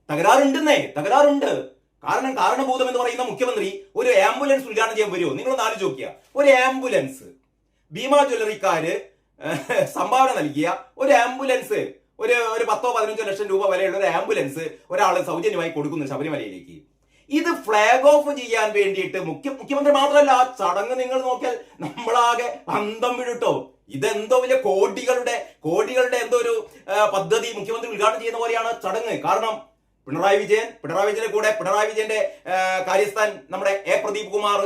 തകരാറുണ്ട്. കാരണഭൂതം എന്ന് പറയുന്ന മുഖ്യമന്ത്രി ഒരു ആംബുലൻസ് ഉദ്ഘാടനം ചെയ്യാൻ വരുമോ? നിങ്ങളൊന്ന് ആലോചിച്ച് നോക്കിയ ഒരു ആംബുലൻസ് ഭീമ ജ്വല്ലറിക്കാര് സംഭാവന നൽകിയ ഒരു ആംബുലൻസ് ഒരു 10-15 ലക്ഷം രൂപ വിലയുള്ള ഒരു ആംബുലൻസ് ഒരാൾ സൗജന്യമായി കൊടുക്കുന്നു ശബരിമലയിലേക്ക്. ഇത് ഫ്ലാഗ് ഓഫ് ചെയ്യാൻ വേണ്ടിയിട്ട് മുഖ്യമന്ത്രി മാത്രമല്ല, ആ ചടങ്ങ് നിങ്ങൾ നോക്കിയാൽ നമ്മളാകെ അന്തം വിടുട്ടോ. ഇതെന്തോ വലിയ കോടികളുടെ എന്തോ ഒരു പദ്ധതി മുഖ്യമന്ത്രി ഉദ്ഘാടനം ചെയ്യുന്ന പോലെയാണ് ചടങ്ങ്. കാരണം പിണറായി വിജയന്റെ കൂടെ പിണറായി വിജയന്റെ കാര്യസ്ഥാൻ നമ്മുടെ പ്രദീപ് കുമാർ,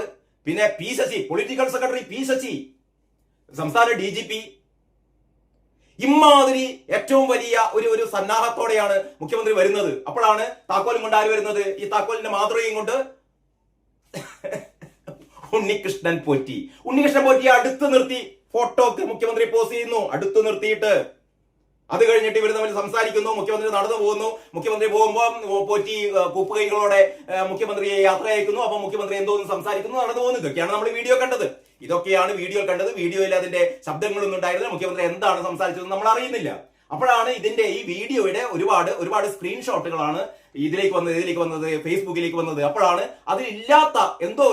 പിന്നെ P Sasi, political secretary P Sasi, സംസ്ഥാന DGP, ഇമാതിരി ഏറ്റവും വലിയ ഒരു സന്നാഹത്തോടെയാണ് മുഖ്യമന്ത്രി വരുന്നത്. അപ്പോഴാണ് താക്കോലും കൊണ്ട് ആര് വരുന്നത്? ഈ താക്കോലിന്റെ മാതൃകയും കൊണ്ട് ഉണ്ണികൃഷ്ണൻ പോറ്റി അടുത്ത് നിർത്തി ഫോട്ടോക്ക് മുഖ്യമന്ത്രി പോസ്റ്റ് ചെയ്യുന്നു. അടുത്ത് നിർത്തിയിട്ട് അത് കഴിഞ്ഞിട്ട് ഇവർ തമ്മിൽ സംസാരിക്കുന്നു. മുഖ്യമന്ത്രി നടന്നു പോകുന്നു. മുഖ്യമന്ത്രി പോകുമ്പോൾ പോറ്റി കൂപ്പുകൈകളോടെ മുഖ്യമന്ത്രിയെ യാത്ര അയക്കുന്നു. അപ്പൊ മുഖ്യമന്ത്രി എന്തോന്ന് സംസാരിക്കുന്നു, നടന്നു പോകുന്നു. ഇതൊക്കെയാണ് നമ്മൾ വീഡിയോയിൽ കണ്ടത്. വീഡിയോയിൽ അതിന്റെ ശബ്ദങ്ങളൊന്നും ഉണ്ടായിരുന്നില്ല. മുഖ്യമന്ത്രി എന്താണ് സംസാരിച്ചതെന്ന് നമ്മൾ അറിയുന്നില്ല. അപ്പോഴാണ് ഇതിന്റെ ഈ വീഡിയോയുടെ ഒരുപാട് സ്ക്രീൻഷോട്ടുകളാണ് ഇതിലേക്ക് വന്നത്, ഫേസ്ബുക്കിലേക്ക് വന്നത്. അപ്പോഴാണ് അതിലില്ലാത്ത എന്തോ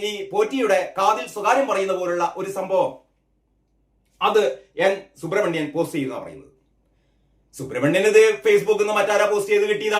ഈ പോറ്റിയുടെ കാതിൽ സ്വകാര്യം പറയുന്ന പോലുള്ള ഒരു സംഭവം അത് സുബ്രഹ്മണ്യൻ പോസ്റ്റ് ചെയ്യുന്ന പറയുന്നത്. സുബ്രഹ്മണ്യൻ ഇത് ഫേസ്ബുക്കിൽ നിന്ന് മറ്റാരാ പോസ്റ്റ് ചെയ്ത് കിട്ടിയതാണ്.